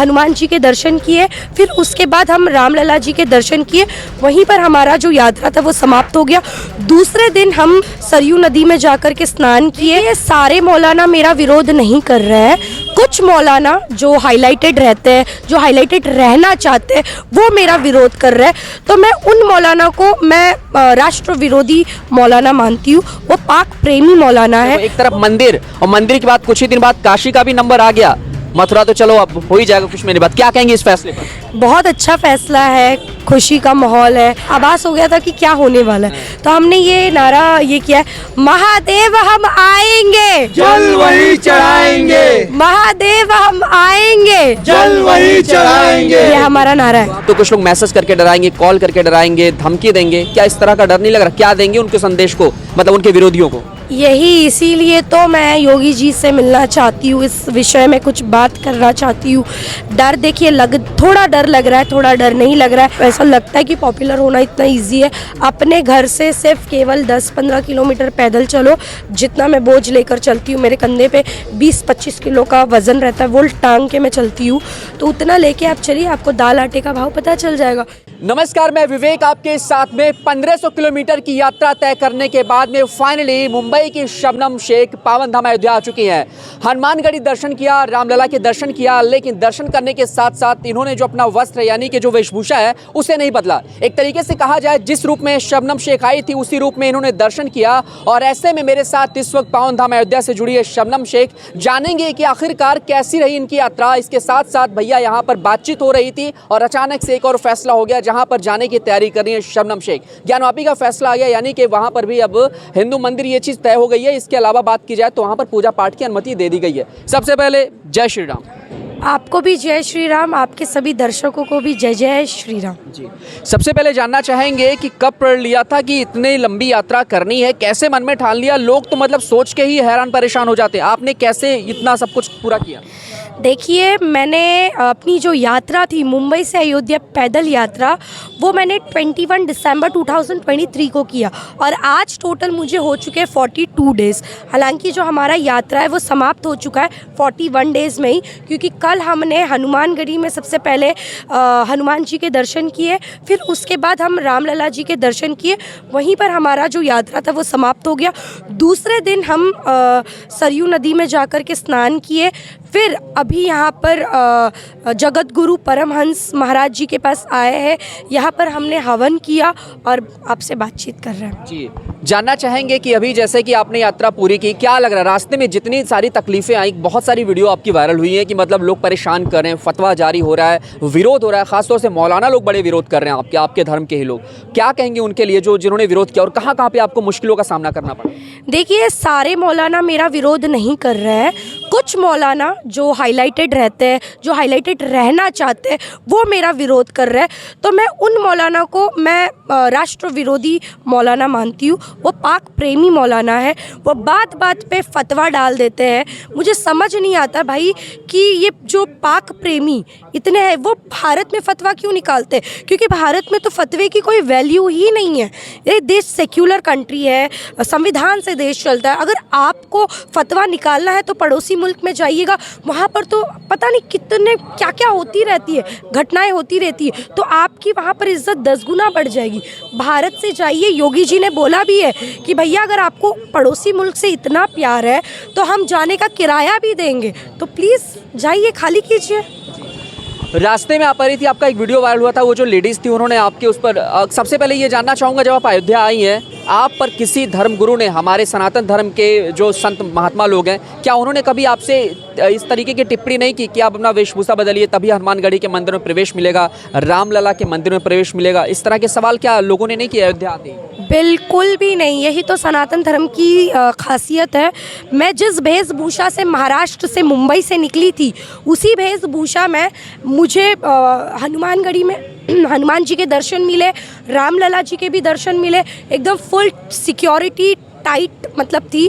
हनुमान जी के दर्शन किए, फिर उसके बाद हम रामलला जी के दर्शन किए। वहीं पर हमारा जो यात्रा था वो समाप्त हो गया। दूसरे दिन हम सरयू नदी में जाकर के स्नान किए। ये सारे मौलाना मेरा विरोध नहीं कर रहे हैं, कुछ मौलाना जो हाईलाइटेड रहते हैं, जो हाईलाइटेड रहना चाहते हैं, वो मेरा विरोध कर रहे हैं। तो मैं उन मौलाना को मैं राष्ट्र विरोधी मौलाना मानती हूँ। वो पाक प्रेमी मौलाना है। एक तरफ मंदिर, और मंदिर के बाद कुछ ही दिन बाद काशी का भी नंबर आ गया। मथुरा तो चलो अब हो ही जाएगा कुछ महीने बाद। क्या कहेंगे इस फैसले पर? बहुत अच्छा फैसला है, खुशी का माहौल है। आभास हो गया था कि क्या होने वाला है, तो हमने ये नारा ये किया है, महादेव हम आएंगे, जल वही चढ़ाएंगे, महादेव हम आएंगे, जल वही चढ़ाएंगे। ये हमारा नारा है। तो कुछ लोग मैसेज करके डराएंगे, कॉल करके डराएंगे, धमकी देंगे, क्या इस तरह का डर नहीं लग रहा? क्या देंगे उनके संदेश को, मतलब उनके विरोधियों को? यही इसीलिए तो मैं योगी जी से मिलना चाहती हूँ, इस विषय में कुछ बात करना चाहती हूँ। डर देखिए थोड़ा डर लग रहा है, थोड़ा डर नहीं लग रहा है। ऐसा लगता है कि पॉपुलर होना इतना इजी है। अपने घर से सिर्फ केवल 10-15 किलोमीटर पैदल चलो, जितना मैं बोझ लेकर चलती हूँ, मेरे कंधे पे 20-25 किलो का वजन रहता है, वो टांग के मैं चलती हूँ, तो उतना लेके आप चलिए, आपको दाल आटे का भाव पता चल जाएगा। नमस्कार, मैं विवेक आपके साथ में 1500 किलोमीटर की यात्रा तय करने के बाद में फाइनली मुंबई की शबनम शेख पावन धाम अयोध्या आ चुकी हैं। हनुमानगढ़ी दर्शन किया, रामलला के दर्शन किया, लेकिन दर्शन करने के साथ साथ इन्होंने जो अपना वस्त्र यानी कि जो वेशभूषा है उसे नहीं बदला। एक तरीके से कहा जाए, जिस रूप में शबनम शेख आई थी उसी रूप में इन्होंने दर्शन किया। और ऐसे में मेरे साथ इस वक्त पावन धाम अयोध्या से जुड़ी है शबनम शेख। जानेंगे कि आखिरकार कैसी रही इनकी यात्रा। इसके साथ साथ भैया यहाँ पर बातचीत हो रही थी और अचानक से एक और फैसला हो गया, जहां पर जाने की तैयारी कर रही है शबनम शेख। ज्ञानवापी का फैसला आ गया, यानी कि वहां पर भी अब हिंदू मंदिर ये चीज तय हो गई है। इसके अलावा बात की जाए तो वहां पर पूजा पाठ की अनुमति दे दी गई है। सबसे पहले जय श्री राम। आपको भी जय श्री राम, आपके सभी दर्शकों को भी जय जय श्री राम जी। सबसे पहले जानना चाहेंगे कि कब प्रण लिया था कि इतनी लंबी यात्रा करनी है, कैसे मन में ठान लिया? लोग तो मतलब सोच के ही हैरान परेशान हो जाते हैं, आपने कैसे इतना सब कुछ पूरा किया? देखिए, मैंने अपनी जो यात्रा थी मुंबई से अयोध्या पैदल यात्रा, वो मैंने 21 दिसंबर 2023 को किया और आज टोटल मुझे हो चुके हैं 42 डेज़। हालांकि जो हमारा यात्रा है वो समाप्त हो चुका है 41 डेज़ में ही, क्योंकि कल हमने हनुमानगढ़ी में सबसे पहले हनुमान जी के दर्शन किए, फिर उसके बाद हम रामलला जी के दर्शन किए। वहीं पर हमारा जो यात्रा था वो समाप्त हो गया। दूसरे दिन हम सरयू नदी में जाकर के स्नान किए, फिर अभी यहाँ पर जगत गुरु परमहंस महाराज जी के पास आए हैं। यहाँ पर हमने हवन किया और आपसे बातचीत कर रहे हैं। जी, जानना चाहेंगे कि अभी जैसे कि आपने यात्रा पूरी की, क्या लग रहा है रास्ते में जितनी सारी तकलीफें आई? बहुत सारी वीडियो आपकी वायरल हुई है कि मतलब लोग परेशान कर रहे हैं, फतवा जारी हो रहा है, विरोध हो रहा है, खासतौर से मौलाना लोग बड़े विरोध कर रहे हैं आपके धर्म के ही लोग। क्या कहेंगे उनके लिए जो जिन्होंने विरोध किया, और कहाँ कहाँ पे आपको मुश्किलों का सामना करना पड़ा? देखिए, सारे मौलाना मेरा विरोध नहीं कर रहे हैं, कुछ मौलाना जो हाईलाइटेड रहते हैं, जो हाईलाइटेड रहना चाहते हैं, वो मेरा विरोध कर रहे हैं। तो मैं उन मौलाना को मैं राष्ट्र विरोधी मौलाना मानती हूँ। वो पाक प्रेमी मौलाना है, वो बात बात पे फतवा डाल देते हैं। मुझे समझ नहीं आता भाई कि ये जो पाक प्रेमी इतने हैं, वो भारत में फतवा क्यों निकालते हैं? क्योंकि भारत में तो फतवे की कोई वैल्यू ही नहीं है। ये देश सेक्युलर कंट्री है, संविधान से देश चलता है। अगर आपको फतवा निकालना है तो पड़ोसी मुल्क में जाइएगा, वहाँ पर तो पता नहीं कितने क्या क्या होती रहती है, घटनाएं होती रहती है, तो आपकी वहाँ पर इज्जत 10 गुना बढ़ जाएगी। भारत से जाइए। योगी जी ने बोला भी है कि भैया अगर आपको पड़ोसी मुल्क से इतना प्यार है तो हम जाने का किराया भी देंगे, तो प्लीज़ जाइए, खाली कीजिए। रास्ते में आप आ रही थी, आपका एक वीडियो वायरल हुआ था, वो जो लेडीज़ थी उन्होंने आपके उस पर सबसे पहले ये जानना चाहूँगा, जब आप अयोध्या आई हैं, आप पर किसी धर्म गुरु ने, हमारे सनातन धर्म के जो संत महात्मा लोग हैं, क्या उन्होंने कभी आपसे इस तरीके की टिप्पणी नहीं की कि आप अपना वेशभूषा बदलिए तभी हनुमानगढ़ी के मंदिर में प्रवेश मिलेगा, रामलला के मंदिर में प्रवेश मिलेगा? इस तरह के सवाल क्या लोगों ने नहीं किए अयोध्या आते? बिल्कुल भी नहीं। यही तो सनातन धर्म की खासियत है। मैं जिस वेशभूषा से महाराष्ट्र से मुंबई से निकली थी, उसी वेशभूषा में मुझे हनुमानगढ़ी में हनुमान जी के दर्शन मिले, रामलला जी के भी दर्शन मिले। एकदम फुल सिक्योरिटी टाइट मतलब थी,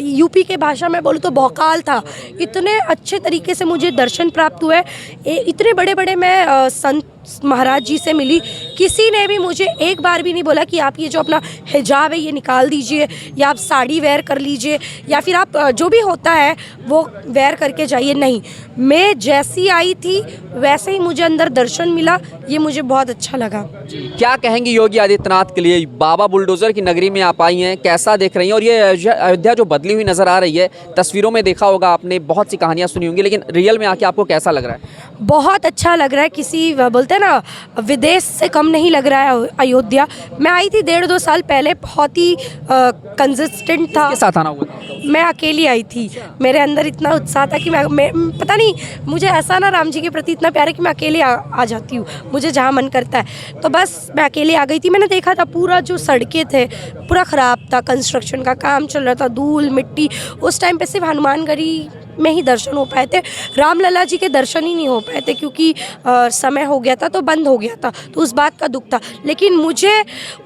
यूपी के भाषा में बोलूँ तो भौकाल था। इतने अच्छे तरीके से मुझे दर्शन प्राप्त हुए। इतने बड़े बड़े मैं संत महाराज जी से मिली, किसी ने भी मुझे एक बार भी नहीं बोला कि आप ये जो अपना हिजाब है ये निकाल दीजिए, या आप साड़ी वेयर कर लीजिए, या फिर आप जो भी होता है वो वेयर करके जाइए। नहीं, मैं जैसी आई थी वैसे ही मुझे अंदर दर्शन मिला। ये मुझे बहुत अच्छा लगा। क्या कहेंगी योगी आदित्यनाथ के लिए? बाबा बुलडोजर की नगरी में आप आई हैं, कैसा देख रही हैं? और ये अयोध्या जो बदली हुई नज़र आ रही है, तस्वीरों में देखा होगा आपने, बहुत सी कहानियाँ सुनी होंगी, लेकिन रियल में आके आपको कैसा लग रहा है? बहुत अच्छा लग रहा है। किसी बोलते हैं ना विदेश से कम नहीं लग रहा है अयोध्या। मैं आई थी 1.5-2 साल पहले, बहुत ही कंसिस्टेंट था। किसके साथ आना हुआ था? मैं अकेली आई थी। मेरे अंदर इतना उत्साह था कि मैं पता नहीं, मुझे ऐसा ना राम जी के प्रति इतना प्यार है कि मैं अकेले आ जाती हूँ, मुझे जहाँ मन करता है। तो बस मैं अकेले आ गई थी। मैंने देखा था पूरा जो सड़कें थे पूरा ख़राब था, कंस्ट्रक्शन का काम चल रहा था, धूल मिट्टी। उस टाइम पे सिर्फ हनुमानगढ़ी में ही दर्शन हो पाए थे, रामलला जी के दर्शन ही नहीं हो पाए थे, क्योंकि समय हो गया था तो बंद हो गया था, तो उस बात का दुख था। लेकिन मुझे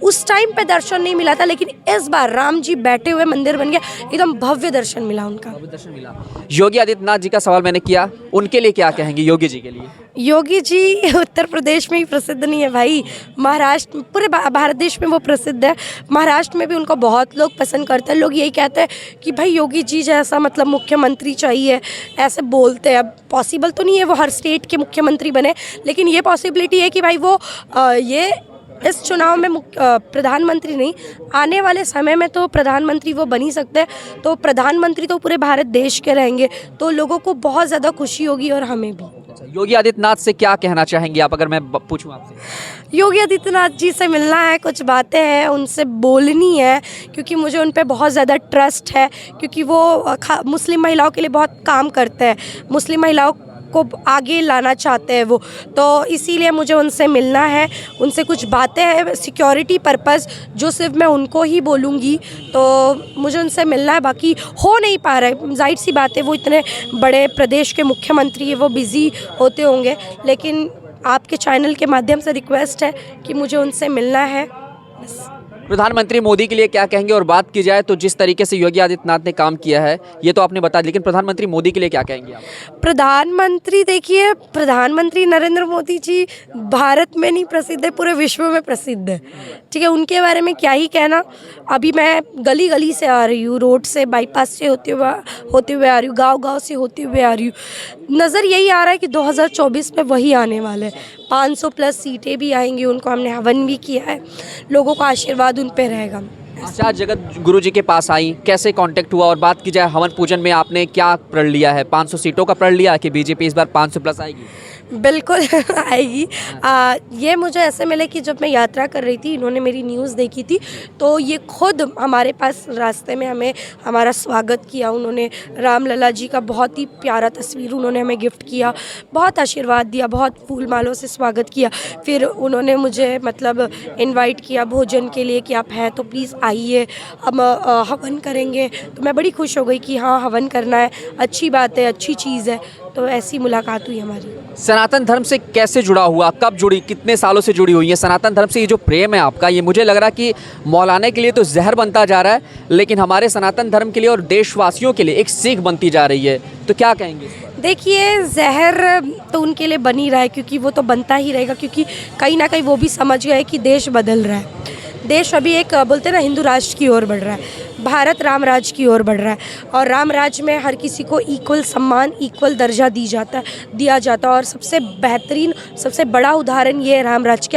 उस टाइम पे दर्शन नहीं मिला था, लेकिन इस बार राम जी बैठे हुए मंदिर बन गया, एकदम भव्य दर्शन मिला उनका। दर्शन मिला। योगी आदित्यनाथ जी का सवाल मैंने किया, उनके लिए क्या कहेंगे? योगी जी के लिए? योगी जी उत्तर प्रदेश में ही प्रसिद्ध नहीं है भाई, महाराष्ट्र, पूरे भारत देश में वो प्रसिद्ध है। महाराष्ट्र में भी उनको बहुत लोग पसंद करते हैं। लोग यही कहते हैं कि भाई योगी जी जैसा मतलब मुख्यमंत्री चाहिए, ऐसे बोलते हैं। अब पॉसिबल तो नहीं है वो हर स्टेट के मुख्यमंत्री बने, लेकिन ये पॉसिबिलिटी है कि भाई वो ये इस चुनाव में प्रधानमंत्री नहीं, आने वाले समय में तो प्रधानमंत्री वो बन ही सकते हैं। तो प्रधानमंत्री तो पूरे भारत देश के रहेंगे, तो लोगों को बहुत ज़्यादा खुशी होगी और हमें भी। योगी आदित्यनाथ से क्या कहना चाहेंगे आप, अगर मैं पूछूं आपसे? योगी आदित्यनाथ जी से मिलना है, कुछ बातें हैं उनसे बोलनी है, क्योंकि मुझे उन पे बहुत ज़्यादा ट्रस्ट है, क्योंकि वो मुस्लिम महिलाओं के लिए बहुत काम करते हैं, मुस्लिम महिलाओं को आगे लाना चाहते हैं वो। तो इसीलिए मुझे उनसे मिलना है, उनसे कुछ बातें हैं सिक्योरिटी पर्पस जो सिर्फ मैं उनको ही बोलूँगी, तो मुझे उनसे मिलना है। बाकी हो नहीं पा रहा है, जाहिर सी बात है, वो इतने बड़े प्रदेश के मुख्यमंत्री है, वो बिज़ी होते होंगे, लेकिन आपके चैनल के माध्यम से रिक्वेस्ट है कि मुझे उनसे मिलना है बस। प्रधानमंत्री मोदी के लिए क्या कहेंगे? और बात की जाए तो जिस तरीके से योगी आदित्यनाथ ने काम किया है ये तो आपने बता दिया, लेकिन प्रधानमंत्री मोदी के लिए क्या कहेंगे आप? प्रधानमंत्री देखिए, प्रधानमंत्री नरेंद्र मोदी जी भारत में नहीं प्रसिद्ध है, पूरे विश्व में प्रसिद्ध है। ठीक है, उनके बारे में क्या ही कहना। अभी मैं गली गली से आ रही हूँ, रोड से, बाईपास से होते हुए आ रही हूँ, गांव से होते हुए आ रही हूँ। नज़र यही आ रहा है कि 2024 में वही आने वाले हैं। 500+ सीटें भी आएंगी, उनको हमने हवन भी किया है, लोगों का आशीर्वाद उन पे रहेगा। आचार्य जगत गुरु जी के पास आई, कैसे कांटेक्ट हुआ? और बात की जाए हवन पूजन में आपने क्या प्रण लिया है? 500 सीटों का प्रण लिया कि बीजेपी इस बार 500+ आएगी? बिल्कुल आएगी। ये मुझे ऐसे मिले कि जब मैं यात्रा कर रही थी, इन्होंने मेरी न्यूज़ देखी थी, तो ये खुद हमारे पास रास्ते में हमें हमारा स्वागत किया। उन्होंने रामलला जी का बहुत ही प्यारा तस्वीर उन्होंने हमें गिफ्ट किया, बहुत आशीर्वाद दिया, बहुत फूल मालों से स्वागत किया। फिर उन्होंने मुझे मतलब इनवाइट किया भोजन के लिए कि आप हैं तो प्लीज़ आइए, हम हवन करेंगे। तो मैं बड़ी खुश हो गई कि हाँ, हवन करना है, अच्छी बात है, अच्छी चीज़ है। तो ऐसी मुलाकात हुई हमारी। सनातन धर्म से कैसे जुड़ा हुआ, कब जुड़ी, कितने सालों से जुड़ी हुई है सनातन धर्म से? ये जो प्रेम है आपका, ये मुझे लग रहा है कि मौलाना के लिए तो जहर बनता जा रहा है, लेकिन हमारे सनातन धर्म के लिए और देशवासियों के लिए एक सीख बनती जा रही है। तो क्या कहेंगे इस पर? देखिए, जहर तो उनके लिए बन ही रहा है, क्योंकि वो तो बनता ही रहेगा, क्योंकि कहीं ना कहीं वो भी समझ गए कि देश बदल रहा है। देश अभी एक बोलते हैं ना हिंदू राष्ट्र की ओर बढ़ रहा है, भारत राम राज की ओर बढ़ रहा है, और राम राज में हर किसी को इक्वल सम्मान, इक्वल दर्जा दिया जाता है। और सबसे बेहतरीन, सबसे बड़ा उदाहरण ये है राम राज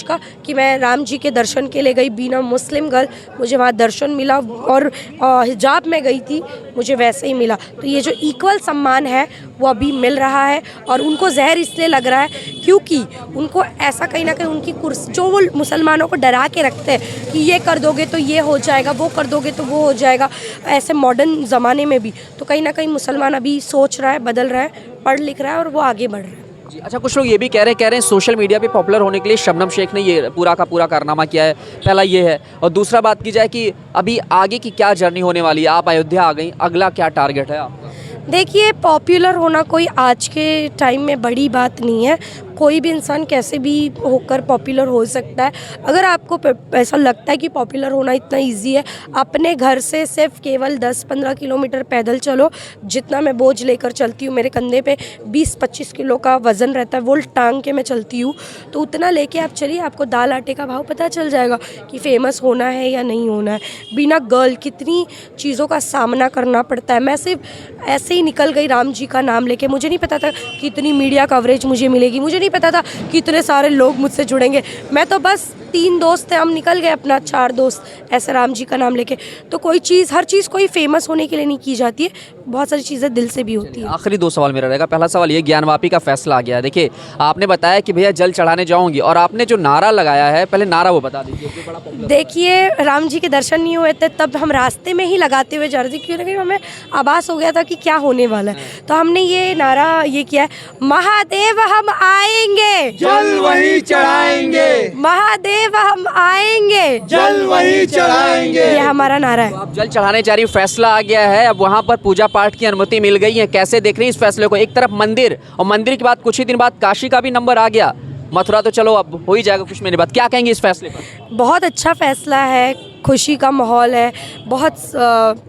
का कि मैं राम जी के दर्शन के लिए गई, बीना मुस्लिम गर्ल, मुझे वहाँ दर्शन मिला, और हिजाब में गई थी, मुझे वैसे ही मिला। तो ये जो इक्वल सम्मान है वो अभी मिल रहा है, और उनको जहर इसलिए लग रहा है क्योंकि उनको ऐसा कहीं ना कहीं उनकी कुर्सी, जो वो मुसलमानों को डरा के रखते हैं कि ये कर दोगे तो ये हो जाएगा, वो कर दोगे तो वो हो जाएगा, ऐसे मॉडर्न ज़माने में भी तो कहीं ना कहीं मुसलमान अभी सोच रहा है, बदल रहा है, पढ़ लिख रहा है, और वो आगे बढ़ रहा है। जी, अच्छा, कुछ लोग ये भी कह रहे हैं सोशल मीडिया पे पॉपुलर होने के लिए शबनम शेख ने ये पूरा का पूरा कारनामा किया है। पहला ये है, और दूसरा बात की जाए कि अभी आगे की क्या जर्नी होने वाली है? आप अयोध्या आ गई, अगला क्या टारगेट है आपका? देखिए, पॉपुलर होना कोई आज के टाइम में बड़ी बात नहीं है। कोई भी इंसान कैसे भी होकर पॉपुलर हो सकता है। अगर आपको ऐसा लगता है कि पॉपुलर होना इतना इजी है, अपने घर से सिर्फ केवल 10-15 किलोमीटर पैदल चलो। जितना मैं बोझ लेकर चलती हूँ, मेरे कंधे पे 20-25 किलो का वज़न रहता है, वो टांग के मैं चलती हूँ, तो उतना लेके आप चलिए, आपको दाल आटे का भाव पता चल जाएगा कि फेमस होना है या नहीं होना है। बिना गर्ल कितनी चीज़ों का सामना करना पड़ता है। मैं सिर्फ ऐसे ही निकल गई राम जी का नाम लेके, मुझे नहीं पता था कि इतनी मीडिया कवरेज मुझे मिलेगी, मुझे नहीं पता था कि इतने सारे लोग मुझसे जुड़ेंगे। मैं तो बस 3 दोस्त थे, हम निकल गए अपना 4 दोस्त ऐसे राम जी का नाम लेके। तो कोई चीज़, हर चीज़ कोई फेमस होने के लिए नहीं की जाती है, बहुत सारी चीज़ें दिल से भी होती है। आखिरी 2 सवाल मेरा रहेगा। पहला सवाल ये, ज्ञानवापी का फैसला आ गया है। देखिए, आपने बताया कि भैया जल चढ़ाने जाऊंगी, और आपने जो नारा लगाया है, पहले नारा वो बता दीजिए, जो बड़ा पॉपुलर। देखिए, राम जी के दर्शन नहीं हुए थे, तब हम रास्ते में ही लगाते हुए जा रहे थे, क्योंकि हमें आभास हो गया था कि क्या होने वाला है। तो हमने ये नारा ये किया है, महादेव हम आएंगे, जल वही चढ़ाएंगे, महादेव हम आएंगे, जल वही चढ़ाएंगे। ये हमारा नारा है। आप जल चढ़ाने जा रही, फैसला आ गया है, अब वहाँ पर पूजा पाठ की अनुमति मिल गई है। कैसे देख रही हैं इस फैसले को? एक तरफ मंदिर, और मंदिर के बाद कुछ ही दिन बाद काशी का भी नंबर आ गया, मथुरा तो चलो अब हो ही जाएगा कुछ महीने बाद। क्या कहेंगे इस फैसले पर? बहुत अच्छा फैसला है, खुशी का माहौल है, बहुत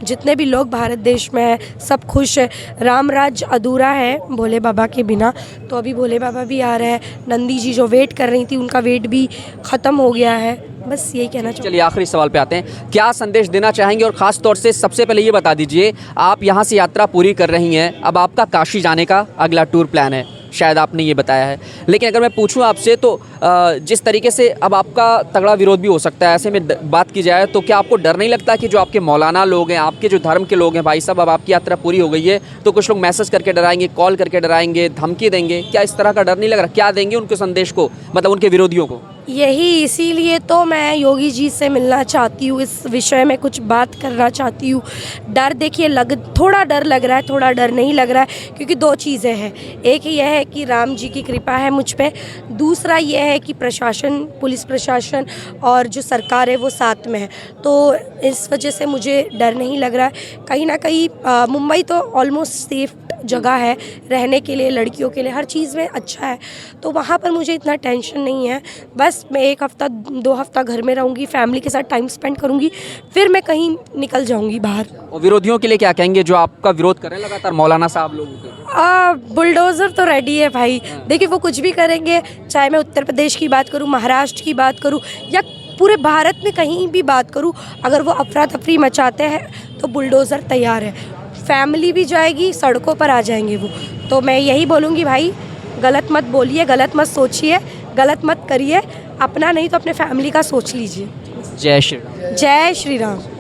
जितने भी लोग भारत देश में हैं सब खुश है। राम राज्य अधूरा है भोले बाबा के बिना, तो अभी भोले बाबा भी आ रहे हैं। नंदी जी जो वेट कर रही थी, उनका वेट भी ख़त्म हो गया है। बस यही कहना चाहूँगी। चलिए आखिरी सवाल पे आते हैं, क्या संदेश देना चाहेंगे? और ख़ास तौर से सबसे पहले ये बता दीजिए, आप यहाँ से यात्रा पूरी कर रही हैं, अब आपका काशी जाने का अगला टूर प्लान है, शायद आपने ये बताया है। लेकिन अगर मैं पूछूं आपसे, तो जिस तरीके से अब आपका तगड़ा विरोध भी हो सकता है, ऐसे में बात की जाए तो क्या आपको डर नहीं लगता कि जो आपके मौलाना लोग हैं, आपके जो धर्म के लोग हैं, भाई साहब अब आपकी यात्रा पूरी हो गई है तो कुछ लोग मैसेज करके डराएंगे, कॉल करके डराएंगे, धमकी देंगे, क्या इस तरह का डर नहीं लग रहा? क्या देंगे उनके संदेश को, मतलब उनके विरोधियों को? यही इसीलिए तो मैं योगी जी से मिलना चाहती हूँ, इस विषय में कुछ बात करना चाहती हूँ। डर देखिए थोड़ा डर लग रहा है, थोड़ा डर नहीं लग रहा है, क्योंकि 2 चीज़ें हैं। एक यह है कि राम जी की कृपा है मुझ पे, दूसरा यह है कि प्रशासन, पुलिस प्रशासन और जो सरकार है वो साथ में है, तो इस वजह से मुझे डर नहीं लग रहा है। कहीं ना कहीं मुंबई तो ऑलमोस्ट सेफ जगह है रहने के लिए, लड़कियों के लिए हर चीज़ में अच्छा है, तो वहाँ पर मुझे इतना टेंशन नहीं है। बस मैं 1 हफ्ता 2 हफ्ता घर में रहूँगी, फैमिली के साथ टाइम स्पेंड करूँगी, फिर मैं कहीं निकल जाऊँगी बाहर। और विरोधियों के लिए क्या कहेंगे जो आपका विरोध कर रहे हैं लगातार, मौलाना साहब लोगों के? बुलडोज़र तो रेडी है भाई, देखिए वो कुछ भी करेंगे, चाहे मैं उत्तर प्रदेश की बात करूँ, महाराष्ट्र की बात करूँ, या पूरे भारत में कहीं भी बात करूँ, अगर वो अफरा तफरी मचाते हैं तो बुलडोज़र तैयार है। फैमिली भी जाएगी, सड़कों पर आ जाएंगे वो। तो मैं यही बोलूँगी भाई, गलत मत बोलिए, गलत मत सोचिए, गलत मत करिए, अपना नहीं तो अपने फैमिली का सोच लीजिए। जय श्री राम। जय श्री राम।